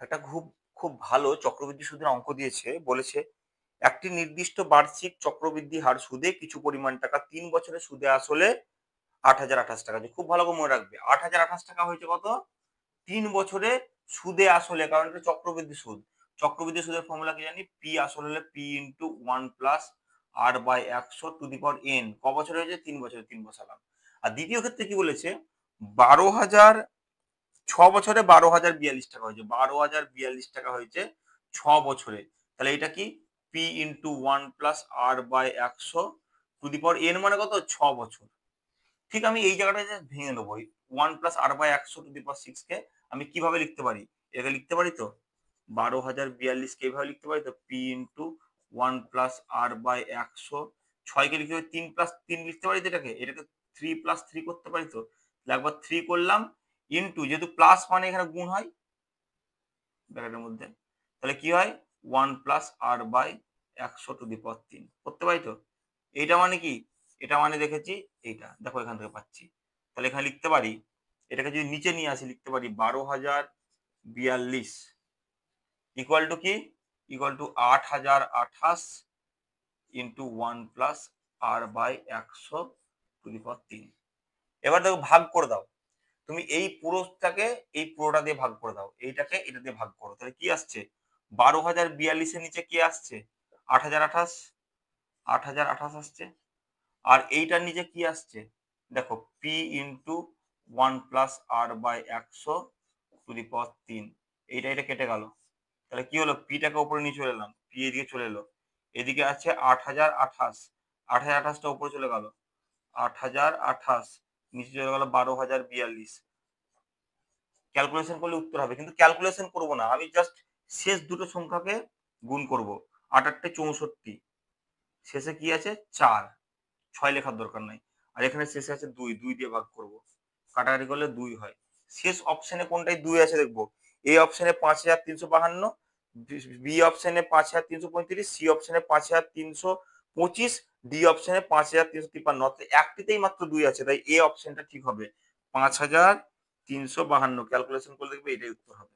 একটা খুব খুব ভালো চক্রবৃদ্ধি সুদের অঙ্ক দিয়েছে। বলেছে একটি নির্দিষ্ট বার্ষিক চক্রবৃদ্ধি হার সুদে কিছু পরিমাণ টাকা ৩ বছরে সুদে আসলে ৳৮,০২৮ যে খুব ভালো করে মনে রাখবে। ৳৮,০২৮ হয়েছে কত? ৩ বছরে সুদে আসলে, কারণ এটা চক্রবৃদ্ধি সুদ। চক্রবৃদ্ধি সুদের ফর্মুলা কি জানি? পি আসল হলে P into 1 plus R by ১০০ to the power N. ক বছরে হয়েছে? ৩ বছরে, ৩ বসালাম। আর দ্বিতীয় ক্ষেত্রে কি বলেছে? ১২,০০০ ৬ বছরে ৳১২,০৪২ হয়েছে। ৳১২,০৪২ হয়েছে ৬ বছরে। তাহলে এটা কি? P into 1 plus R by ১০০ to the power N মানে কত? ৬ বছর। ঠিক আমি এই জায়গাটায় জাস্ট ভেঙে নেবো। এই 1 plus R by ১০০ to the power 6 কে আমি কিভাবে লিখতে পারি? এটাকে লিখতে পারি তো? ১২,০৪২ কে এভাবে লিখতে পারি তো? P into 1 plus R by ১০০ ৬ কে লিখতে পারি ৩ প্লাস ৩ লিখতে পারি তো এটাকে? এটাকে ৩ প্লাস ৩ করতে পারি তো? তাহলে একবার ৩ করলাম ইনটু যেহেতু প্লাস মানে এখানে গুণ হয় ব্র্যাকেটের মধ্যে। তাহলে কি হয়? 1 plus R by ১০০ to the power ৩ করতে পারি তো? এইটা মানে কি? এটা মানে দেখেছি এইটা। দেখো এখান থেকে পাচ্ছি। তাহলে এখানে লিখতে পারি, এটাকে যদি নিচে নিয়ে আসি লিখতে পারি ১২,০৪২ ইকুয়াল টু কি? ইকুয়াল টু ৮,০২৮ into 1 plus R by ১০০ to the power ৩। এবার দেখো ভাগ করে দাও। তুমি এই পুরোটাকে এই পুরোটা দিয়ে ভাগ করে দাও। এইটাকে এটা দিয়ে ভাগ করো। তাহলে কি আসছে? ১২,০৪২ এর নিচে কি আসছে? ৮,০২৮ ৮,০২৮ আসছে। আর এইটার নিচে কি আসছে? দেখো P into 1 plus R by ১০০ to the power ৩। এটা কেটে গেল। তাহলে কি হলো? পিটাকে উপরে নিয়ে চলে এলাম। পি এদিকে চলে এলো। এদিকে আছে ৮,০২৮ ৮,০২৮ টা উপরে চলে গেল। ৮,০২৮ নিচে চলে গেল ১২,০৪২। ক্যালকুলেশন করলে উত্তর হবে। কিন্তু ক্যালকুলেশন করব না। আমি জাস্ট শেষ দুটো সংখ্যাকে গুণ করব। ৮ ৮ ৬৪। শেষে কি আছে? ৪। ৬ লেখার দরকার নাই। আর এখানে শেষে আছে ২, ২ দিয়ে ভাগ করব। কাটাকাটি করলে ২ হয়। শেষ অপশনে কোনটায় ২ আছে দেখব। এ অপশনে ৫,৩৫২, বি অপশনে ৫,৩৩৫, সি অপশনে ৫,৩২৫, ডি অপশনে ৫,৩৫৩। অর্থাৎ একটিতেই মাত্র ২ আছে। তাই এ অপশনটা ঠিক হবে। ৫,৩৫২ ক্যালকুলেশন করলে দেখবে এটাই উত্তর হবে।